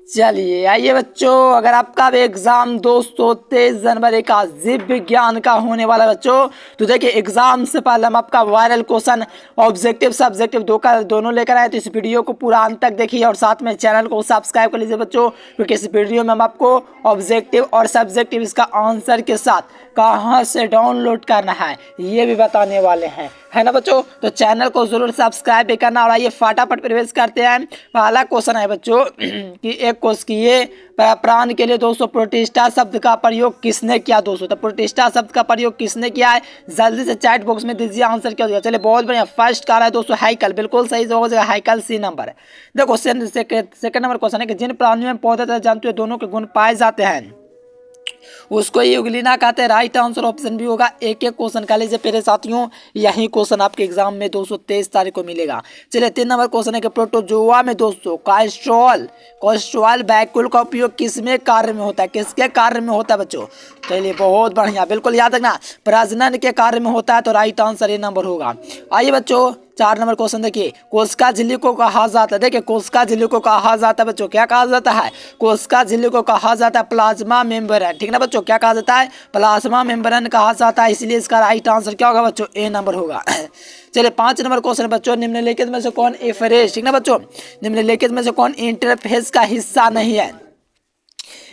चलिए आइए बच्चों, अगर आपका भी एग्जाम दोस्तों 23 जनवरी का जीव विज्ञान का होने वाला बच्चों, तो देखिए एग्जाम से पहले हम आपका वायरल क्वेश्चन ऑब्जेक्टिव सब्जेक्टिव दोनों लेकर आए। तो इस वीडियो को पूरा अंत तक देखिए और साथ में चैनल को सब्सक्राइब कर लीजिए बच्चों, क्योंकि इस वीडियो में हम आपको ऑब्जेक्टिव और सब्जेक्टिव इसका आंसर के साथ कहाँ से डाउनलोड करना है ये भी बताने वाले हैं, है ना बच्चों। तो चैनल को जरूर सब्सक्राइब भी करना। और आइए फटाफट प्रवेश करते हैं। पहला क्वेश्चन है बच्चों कि एक कोश किए प्राण के लिए दोस्तों प्रोटिस्टा शब्द का प्रयोग किसने किया दोस्तों। तो प्रोटिस्टा शब्द का प्रयोग किसने किया है, जल्दी से चैट बॉक्स में दीजिए आंसर क्या होगा। चलिए बहुत बढ़िया, फर्स्ट का रहा है दोस्तों हाइकल, बिल्कुल सही हो जाएगा हाइकल, सी नंबर। देखो सेकंड नंबर क्वेश्चन है कि जिन प्राणियों में पौधे तथा जंतु दोनों के गुण पाए जाते हैं उसको यूग्लिना कहते हैं। राइट आंसर ऑप्शन भी होगा। एक एक क्वेश्चन कर लीजिए मेरे साथियों, यही क्वेश्चन आपके एग्जाम में 223 तारीख को मिलेगा। चलिए 3 नंबर क्वेश्चन है कि प्रोटोजोआ में दोस्तों कोलेस्ट्रॉल वैक्यूल का उपयोग किसमें कार्य में होता है, किसके कार्य में होता है बच्चों। चलिए बहुत बढ़िया, बिल्कुल याद रखना, प्रजनन के कार्य में होता है। तो राइट आंसर ये नंबर होगा। आइए बच्चों 4 नंबर क्वेश्चन देखिए, कोशिका झिल्ली को कहा जाता है। देखिए कोशिका झिल्ली को कहा जाता है बच्चों, क्या कहा जाता है, कोशिका झिल्ली को कहा जाता है प्लाज्मा मेम्ब्रेन, ठीक ना बच्चों, क्या कहा जाता है, प्लाज्मा मेम्ब्रेन कहा जाता है। इसलिए इसका राइट आंसर क्या होगा बच्चों, ए नंबर होगा। चलिए 5 नंबर क्वेश्चन बच्चों, निम्नलिखित में से कौन एफरेज, ठीक ना बच्चों, निम्नलिखित में से कौन इंटरफेस का हिस्सा नहीं है।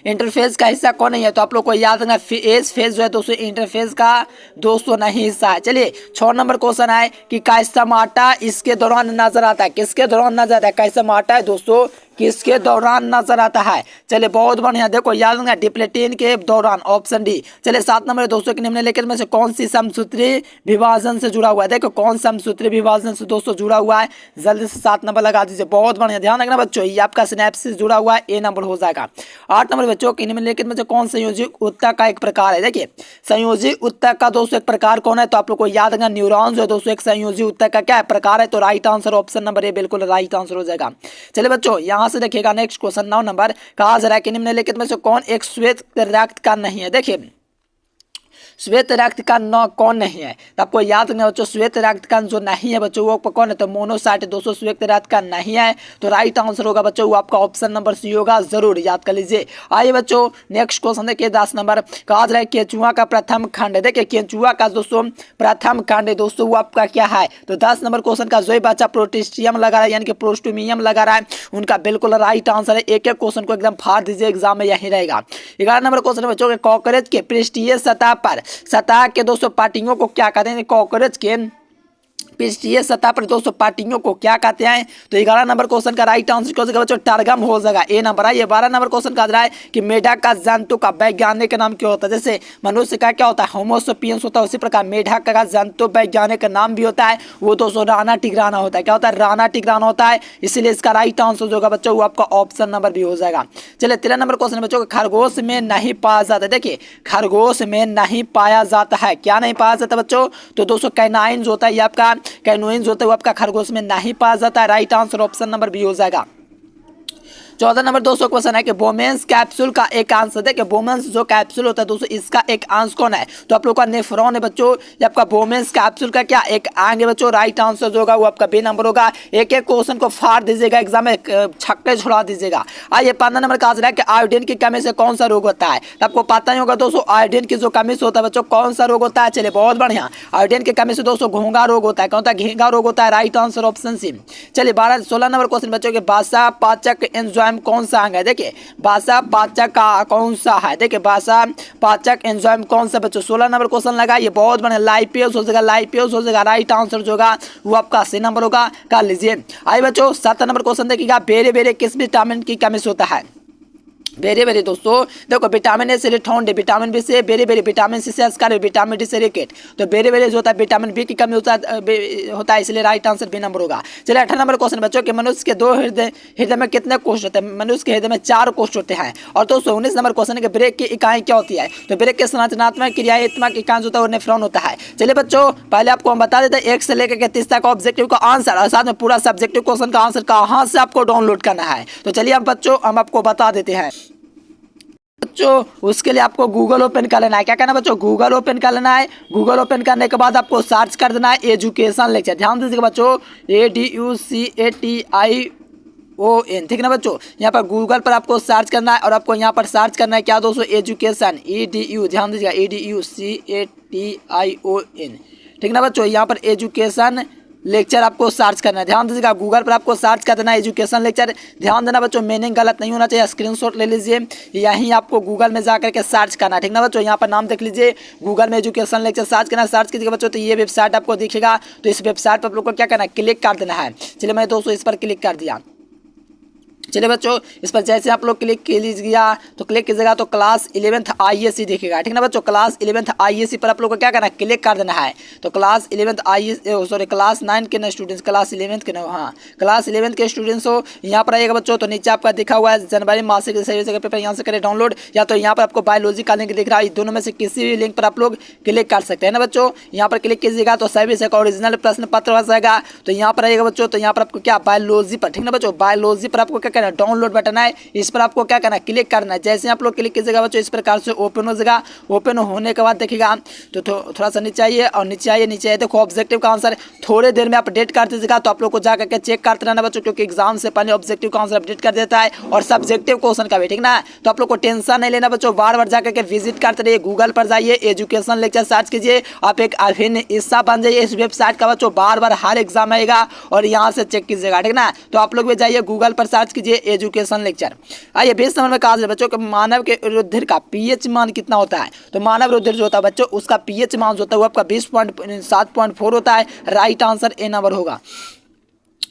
इंटरफेस का हिस्सा कौन नहीं है, तो आप लोग को याद रखना फेज जो है दोस्तों इंटरफेस का दोस्तों नहीं हिस्सा है। चलिए 6 नंबर क्वेश्चन है कि काइस्टमाटा इसके दौरान नजर आता है, किसके दौरान नजर आता है, काइस्टमाटा है दोस्तों किसके दौरान नजर आता है। चलिए बहुत बढ़िया, देखो याद रखना डिप्लेटिन के दौरान, ऑप्शन डी। चलिए 7 नंबर दोस्तों के निम्नलिखित में से कौन सी समसूत्री विभाजन से जुड़ा हुआ है। देखो कौन समसूत्री विभाजन से दोस्तों जुड़ा हुआ है, जल्दी से 7 नंबर लगा दीजिए। बहुत बढ़िया, ध्यान रखना बच्चों, ये आपका सिनेप्सिस जुड़ा हुआ है, ए नंबर हो जाएगा। 8 नंबर बच्चों के निम्नलिखित में से कौन संयोजी उत्तक का एक प्रकार है। देखिए संयोजी उत्तक का दोस्तों एक प्रकार कौन है, तो आप लोग को याद रखना न्यूरॉन जो है दोस्तों एक संयोजी उत्तक का क्या है, प्रकार है। तो right answer option number A बिल्कुल राइट आंसर हो जाएगा। चलिए बच्चों यहाँ से देखिएगा नेक्स्ट क्वेश्चन 9 नंबर, कहा जा रहा है कि निम्नलिखित में से कौन एक श्वेत रक्त का नहीं है। देखिए श्वेत रक्त कण कौन नहीं है, तो आपको याद रखना बच्चों श्वेत रक्त कण जो नहीं है बच्चों वो कौन है, तो मोनोसाइट दोस्तों श्वेत रक्त कण नहीं है। तो राइट आंसर होगा बच्चों वो आपका ऑप्शन नंबर सी होगा, जरूर याद कर लीजिए। आइए बच्चों नेक्स्ट क्वेश्चन देखिए 10 नंबर, कहा जा रहा है केंचुआ का प्रथम खंड। देखिए केंचुआ का दोस्तों प्रथम खंड दोस्तों वो आपका क्या है, तो 10 नंबर क्वेश्चन का जो ही बच्चा प्रोटिस्टियम लगा रहा है यानी कि प्रोस्टोमियम लगा रहा है उनका बिल्कुल राइट आंसर है। एक एक क्वेश्चन को एकदम फाड़ दीजिए, एग्जाम में यही रहेगा। 11 नंबर क्वेश्चन बच्चों के कॉकरोच के पृष्ठीय सतह के दोस्तों पार्टियों को क्या कहते हैं, कॉकरोच के पृष्ठीय सतह पर दोस्तों पार्टियों को क्या कहते हैं। तो 11 नंबर क्वेश्चन का राइट आंसर क्या हो जाएगा बच्चों, टर्गम हो जाएगा, ए नंबर। ये 12 नंबर क्वेश्चन का रहा है कि मेढक का जंतु का वैज्ञानिक नाम क्या होता है। जैसे मनुष्य का क्या होता है, होमोसेपियंस होता है, उसी प्रकार मेढक का जंतु वैज्ञानिक नाम भी होता है, वो दोस्तों राणा टिग्राना होता है। क्या होता है, राणा टिग्राना होता है। इसलिए इसका राइट आंसर जो होगा बच्चों वो आपका ऑप्शन नंबर भी हो जाएगा। चलिए 13 नंबर क्वेश्चन बच्चों खरगोश में नहीं पाया जाता। देखिए खरगोश में नहीं पाया जाता है, क्या नहीं पाया जाता बच्चों, तो दोस्तों कैनाइन जो होता है ये आपका कैनोइन जो होता है वो आपका खरगोश में नहीं पाया जाता है। Right answer option number B हो जाएगा। 14 नंबर दोस्तों क्वेश्चन है कि बोमेंस कैप्सूल का एक अंश, देखिए बोमेंस जो कैप्सूल होता है दोस्तों इसका एक अंश कौन है, तो आप लोग का नेफ्रॉन है बच्चों। ये आपका बोमेंस कैप्सूल का क्या एक अंग है बच्चों। राइट आंसर जो होगा वो आपका बी नंबर होगा। एक एक क्वेश्चन को फाड़ दीजिएगा, एग्जाम में छक्के छुड़ा दीजिएगा। आइए 15 नंबर का है कि आयोडीन की कमी से कौन सा रोग होता है, तो आपको पता ही होगा दोस्तों आयोडीन की जो कमी से होता है बच्चों कौन सा रोग होता है। चलिए बहुत बढ़िया, आयोडीन की कमी से दोस्तों घोंघा रोग होता है, कौन सा घींगा रोग होता है। Right answer option C. चलिए 16 नंबर क्वेश्चन बच्चों के बासा पाचक एंजाइम कौन सा अंग है। देखिए बासा पाचक का कौन सा है, देखिए बासा पाचक एंजाइम कौन सा बच्चों। 16 नंबर क्वेश्चन लगा, ये बहुत बढ़िया लाइपेज हो जाएगा, लाइपेज हो जाएगा। राइट आंसर जो होगा वो आपका सी नंबर होगा, कर लीजिए। आइए बच्चों 7 नंबर क्वेश्चन देखिएगा, बेरे बेरे किस विटामिन की कमी से होता है। बेरे बेरे दोस्तों देखो विटामिन ए से रिथोंड, विटामिन बी से बेरे बेरे, विटामिन सी से अस्कार, विटामिन डी से रिकेट। तो बेरे बेरे जो होता है विटामिन बी की कमी होता है, इसलिए राइट आंसर बी नंबर होगा। चलिए 18 नंबर क्वेश्चन बच्चों कि मनुष्य के दो हृदय में कितने कोष होते हैं। मनुष्य के हृदय में 4 कोष होते हैं। और दोस्तों 19 नंबर क्वेश्चन है ब्रेक की इकाई क्या होती है, तो ब्रेक के संरचनात्मक क्रियात्मक इकाई होता है वो नेफ्रॉन होता है। चलिए बच्चों पहले आपको हम बता देते हैं 1 से लेकर 30 तक ऑब्जेक्टिव का आंसर और साथ में पूरा सब्जेक्टिव क्वेश्चन का आंसर कहाँ से आपको डाउनलोड करना है। तो चलिए अब बच्चों हम आपको बता देते हैं बच्चों, उसके लिए आपको गूगल ओपन कर लेना है। क्या करना है बच्चों, गूगल ओपन कर लेना है। गूगल ओपन करने के बाद आपको सर्च कर देना है एजुकेशन लेक्चर। ध्यान दीजिएगा बच्चों, ADUCATI EDUCATION, ठीक है ना बच्चों। यहाँ पर गूगल पर आपको सर्च करना है और आपको यहाँ पर सर्च करना है क्या दोस्तों, एजुकेशन, EDU, ध्यान दीजिएगा, EDUCATION, ठीक ना बच्चों। यहाँ पर एजुकेशन लेक्चर आपको सर्च करना है, ध्यान दीजिएगा। गूगल पर आपको सर्च कर देना है एजुकेशन लेक्चर, ध्यान देना बच्चों, मीनिंग गलत नहीं होना चाहिए, स्क्रीनशॉट ले लीजिए। यहीं आपको गूगल में जा करके सर्च करना है, ठीक ना बच्चों। यहाँ पर नाम देख लीजिए, गूगल में एजुकेशन लेक्चर सर्च करना है, सर्च कीजिएगा बच्चों तो ये वेबसाइट आपको दिखेगा। तो इस वेबसाइट पर आप लोग को क्या करना है, क्लिक कर देना है। चलिए मैं दोस्तों इस पर क्लिक कर दिया। चलिए बच्चों इस पर जैसे आप लोग क्लिक कीजिएगा तो क्लिक कीजिएगा तो क्लास 11th IAC दिखेगा, ठीक ना बच्चों। क्लास 11th IAC पर आप लोग को क्या करना है, क्लिक कर देना है। तो class 11th IAC sorry class 9 के स्टूडेंट्स, क्लास 11th के हाँ क्लास 11th के स्टूडेंट्स हो, यहाँ पर आइएगा बच्चों। तो नीचे आपका दिखा हुआ है जनवरी मासिक सही पेपर, यहाँ से करें डाउनलोड, या तो यहाँ पर आपको बायोलॉजी का लिंक दिख रहा है, दोनों में से किसी भी लिंक पर आप लोग क्लिक कर सकते हैं ना बच्चों। यहाँ पर क्लिक कीजिएगा तो सभी से ओरिजिनल प्रश्न पत्र हो जाएगा। तो यहाँ पर आइएगा बच्चों, तो यहाँ पर आपको क्या बायोलॉजी पर, ठीक ना बच्चों, बायोलॉजी पर आपको क्या करना है, डाउनलोड बटन है, इस पर आपको क्या करना है, क्लिक करना है। जैसे आप लोग क्लिक कीजिएगा बच्चों इस प्रकार से ओपन हो जाएगा। ओपन होने के बाद देखिएगा तो थोड़ा सा नीचे आइए और नीचे आइए, नीचे आइए देखो ऑब्जेक्टिव का आंसर थोड़े देर में अपडेट कर दीजिएगा। तो आप लोग को जा करके चेक करते रहना बच्चों, क्योंकि एग्जाम से पहले ऑब्जेक्टिव का आंसर अपडेट कर देता है और सब्जेक्टिव क्वेश्चन का भी, ठीक ना। तो आप लोग को टेंशन नहीं लेना बच्चों, बार बार जाकर के विजिट करते रहिए, गूगल पर जाइए, एजुकेशन लेक्चर सर्च कीजिए, आप एक अभिन्न हिस्सा बन जाइए इस वेबसाइट का बच्चों। बार बार हर एग्जाम आएगा और यहाँ से चेक कीजिएगा, ठीक ना। तो आप लोग भी जाइए गूगल पर सर्च कीजिए एजुकेशन लेक्चर। आइए 20 नंबर में कहा जाए बच्चों कि मानव के रुधिर का पीएच मान कितना होता है। तो मानव रुधिर जो होता है बच्चों उसका पीएच मान जो होता है वो आपका 20.7.4 होता है। राइट आंसर ए नंबर होगा।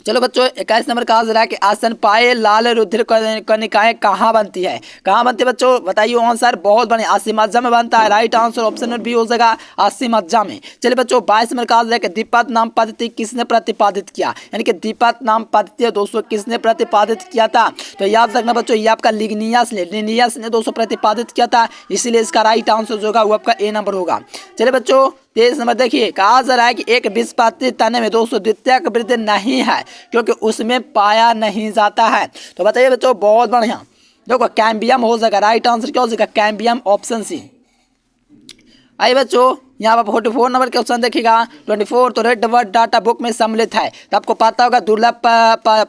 चलो बच्चों 21 नंबर कहा जा रहा है कि स्तनपायी लाल रुधिर कणिकाएं कहाँ बनती है, कहाँ बनती है बच्चों, बताइए आंसर। बहुत बढ़िया, अस्थि में बनता है। Right answer option number B हो जाएगा, अस्थि में। चलिए बच्चों 22 नंबर कहा जा रहा है कि द्विपद नाम पद्धति किसने प्रतिपादित किया, यानी कि द्विपद नाम पद्धति दोस्तों किसने प्रतिपादित किया था। तो याद रखना बच्चों ये आपका लिग्नियस ने दोस्तों प्रतिपादित किया था, इसीलिए इसका राइट आंसर जो होगा वो आपका ए नंबर होगा। चलिए बच्चों 23 नंबर देखिए, कहा जा रहा है कि एक बीजपत्री तने में दोस्तों द्वितीयक वृद्धि नहीं है क्योंकि उसमें पाया नहीं जाता है। तो बताइए बच्चों, बहुत बढ़िया, देखो कैम्बियम हो जाएगा। राइट आंसर क्या हो जाएगा, कैम्बियम, ऑप्शन सी। आइए बच्चों यहाँ पर 44 नंबर के ऑप्शन देखिएगा 24, तो रेड वर्ड डाटा बुक में सम्मिलित है। तो आपको पता होगा दुर्लभ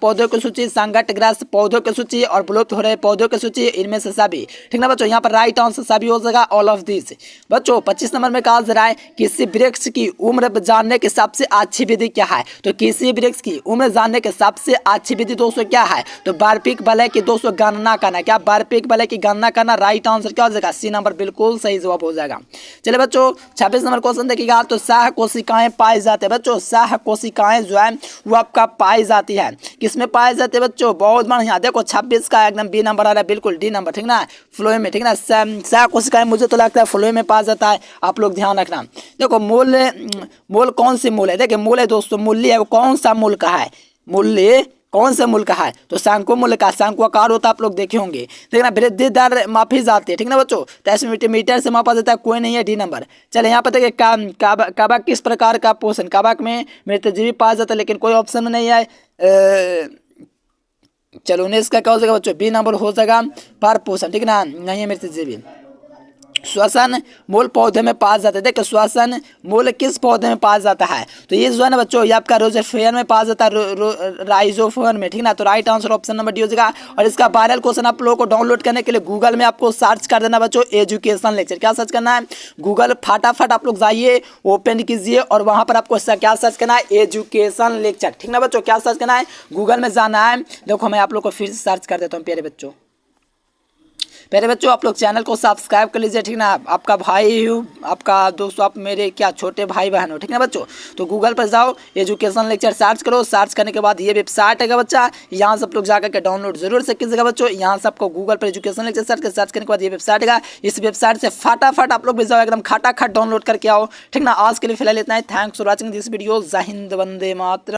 पौधों की सूची, संकटग्रस्त पौधों की सूची और विलुप्त हो रहे पौधों की सूची, इनमें से सभी, ठीक ना बच्चों। यहाँ पर राइट आंसर सभी हो जाएगा, ऑल ऑफ दिस। बच्चों 25 नंबर में कहा जा रहा है किसी वृक्ष की उम्र जानने की सबसे अच्छी विधि क्या है। तो किसी वृक्ष की उम्र जानने की सबसे अच्छी विधि दोस्तों क्या है, तो वार्षिक वलय की दोस्तों गणना करना। क्या वार्षिक वलय की गणना करना। राइट आंसर क्या हो जाएगा, सी नंबर बिल्कुल सही जवाब हो जाएगा। चलिए बच्चों 26 नंबर क्वेश्चन देखिएगा, तो सह कोशिकाएं पाई जाती है बच्चों। सह कोशिकाएं जो है वो आपका पाई जाती है, किसमें पाई जाती है बच्चों, बहुत बढ़िया। देखो 26 का एकदम बी नंबर आ रहा है, बिल्कुल डी नंबर, ठीक ना, फ्लोएम में, ठीक ना। सह कोशिकाएं मुझे तो लगता है फ्लोएम में पाया जाता है, आप लोग ध्यान रखना। देखो मूल कौन सी मूल है, देखिए मूल है दोस्तों, मूल्य है वो कौन सा मूल का है, मूल्य कौन से मूल का है, तो शंकु मूल का, शंकु आकार होता है, आप लोग देखे होंगे, ठीक ना। वृद्धि दर मापी जाती है, ठीक ना बच्चों, तो मीटर से मापा जाता है, कोई नहीं है, डी नंबर। चले यहाँ पर देखिए कवक किस प्रकार का पोषण, कवक में मृतजीवी पाया जाता है, लेकिन कोई ऑप्शन में नहीं है। चलो 19 का क्या हो जाएगा बच्चों, बी नंबर हो जाएगा, पर पोषण, ठीक ना, नहीं है मृतजीवी। श्वसन मूल पौधे में पाया जाता है। देखो श्वसन मूल किस पौधे में पाया जाता है, तो ये जो है ना बच्चों ये आपका रोजेफेयर में पाया जाता है, राइजोफोन में, ठीक ना। तो right answer option number D हो जाएगा। और इसका वायरल क्वेश्चन आप लोगों को डाउनलोड करने के लिए गूगल में आपको सर्च कर देना बच्चों, एजुकेशन लेक्चर। क्या सर्च करना है, गूगल फटाफट आप लोग जाइए, ओपन कीजिए और वहां पर आपको क्या सर्च करना है, एजुकेशन लेक्चर, ठीक ना बच्चों। क्या सर्च करना है, गूगल में जाना है। देखो मैं आप लोग को फिर से सर्च कर देता हूँ प्यारे बच्चों। पहले बच्चों आप लोग चैनल को सब्सक्राइब कर लीजिए, ठीक ना। आपका भाई हूँ, आपका दोस्तों, आप मेरे क्या छोटे भाई बहन हो, ठीक ना बच्चों। तो गूगल पर जाओ, एजुकेशन लेक्चर सर्च करो, सर्च करने के बाद ये वेबसाइट है बच्चा, यहाँ से आप लोग जाकर के डाउनलोड जरूर से कीजिएगा बच्चों। यहाँ से आपको गूगल पर एजुकेशन लेक्चर सर्च करने के बाद ये वेबसाइट है, इस वेबसाइट से फटाफट आप लोग भी जाओ, एकदम खटाखट डाउनलोड करके आओ, ठीक ना। आज के लिए फिलहाल इतना ही। Thanks for watching this video. जय हिंद, वंदे मातरम।